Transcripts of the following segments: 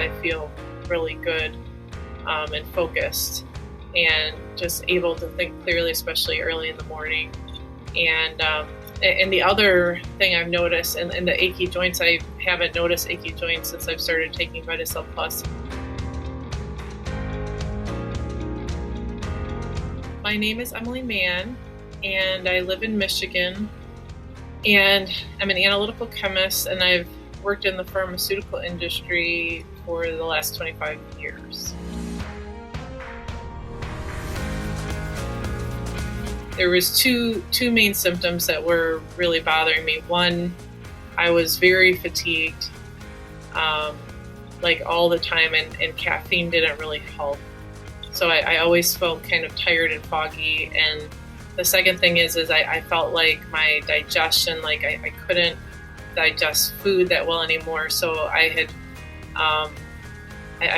I feel really good and focused and just able to think clearly, especially early in the morning. And the other thing I've noticed, and the achy joints, I haven't noticed achy joints since I've started taking Vitacell Plus. My name is Mann, and I live in Michigan. And I'm an analytical chemist, and I've worked in the pharmaceutical industry for the last 25 years. There was two main symptoms that were really bothering me. One, I was very fatigued, like all the time, and caffeine didn't really help. So I always felt kind of tired and foggy. And the second thing is I felt like my digestion, like I couldn't digest food that well anymore. So I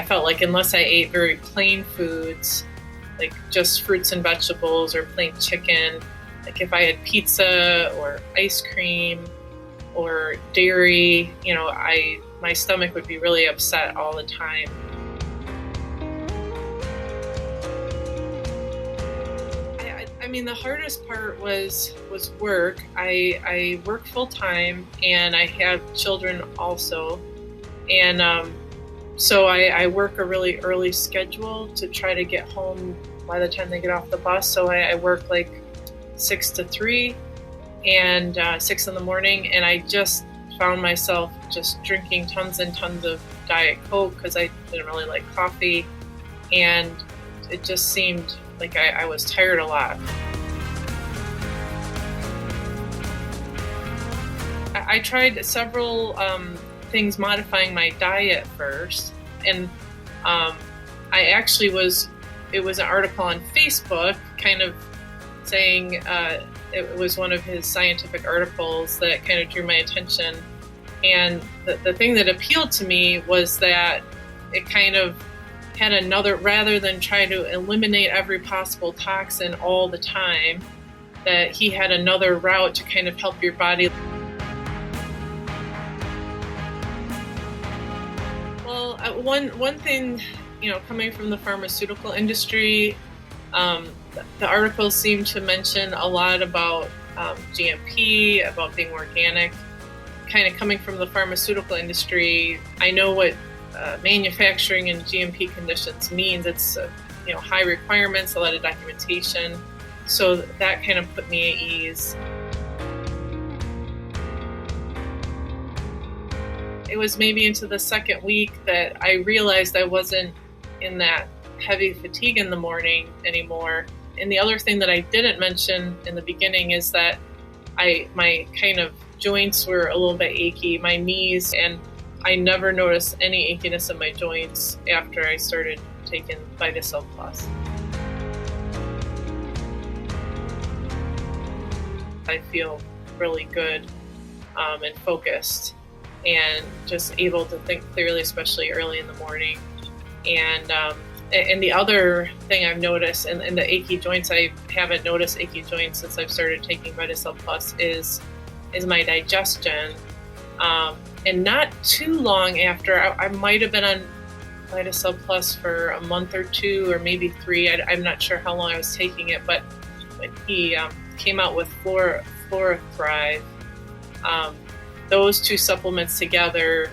felt like unless I ate very plain foods, like just fruits and vegetables or plain chicken, like if I had pizza or ice cream or dairy, my stomach would be really upset all the time. I mean, the hardest part was work. I work full time, and I have children also, and so I work a really early schedule to try to get home by the time they get off the bus. So I work like 6 to 3 and 6 in the morning, and I just found myself just drinking tons and tons of Diet Coke because I didn't really like coffee, and it just seemed like I was tired a lot. I tried several things modifying my diet first, and it was an article on Facebook kind of saying it was one of his scientific articles that kind of drew my attention, and the thing that appealed to me was that it kind of had another, rather than try to eliminate every possible toxin all the time, that he had another route to kind of help your body. Well, one thing, coming from the pharmaceutical industry, the articles seem to mention a lot about GMP, about being organic. Kind of coming from the pharmaceutical industry, I know what manufacturing in GMP conditions means. It's high requirements, a lot of documentation. So that kind of put me at ease. It was maybe into the second week that I realized I wasn't in that heavy fatigue in the morning anymore. And the other thing that I didn't mention in the beginning is that my kind of joints were a little bit achy, my knees, and I never noticed any achiness in my joints after I started taking Vitacell Plus. I feel really good and focused and just able to think clearly, especially early in the morning. And the other thing I've noticed, and the achy joints, I haven't noticed achy joints since I've started taking Vitacell Plus, is my digestion. And not too long after, I might have been on Vitacell Plus for a month or 2 or maybe 3. I'm not sure how long I was taking it, but he came out with Thrive. Those two supplements together,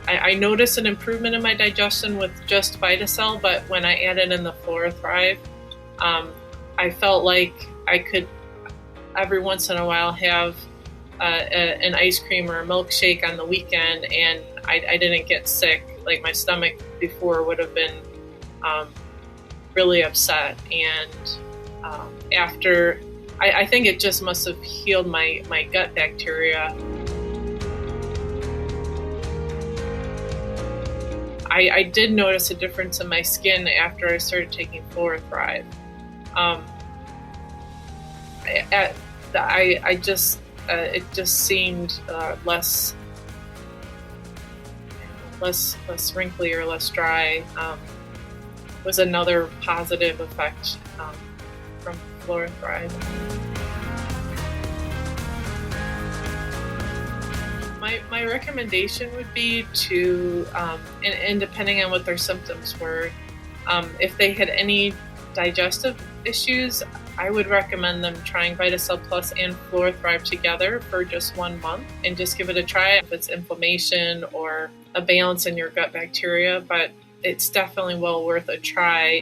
I noticed an improvement in my digestion with just Vitacell, but when I added in the Thrive, I felt like I could every once in a while have an ice cream or a milkshake on the weekend, and I didn't get sick. Like my stomach before would have been really upset, and after, I think it just must have healed my gut bacteria. I did notice a difference in my skin after I started taking Thrive. It just seemed less wrinkly or less dry. Was another positive effect from Thrive. My recommendation would be to, and depending on what their symptoms were, if they had any digestive issues, I would recommend them trying Vitacell Plus and Flora Thrive together for just 1 month and just give it a try if it's inflammation or a balance in your gut bacteria. But it's definitely well worth a try.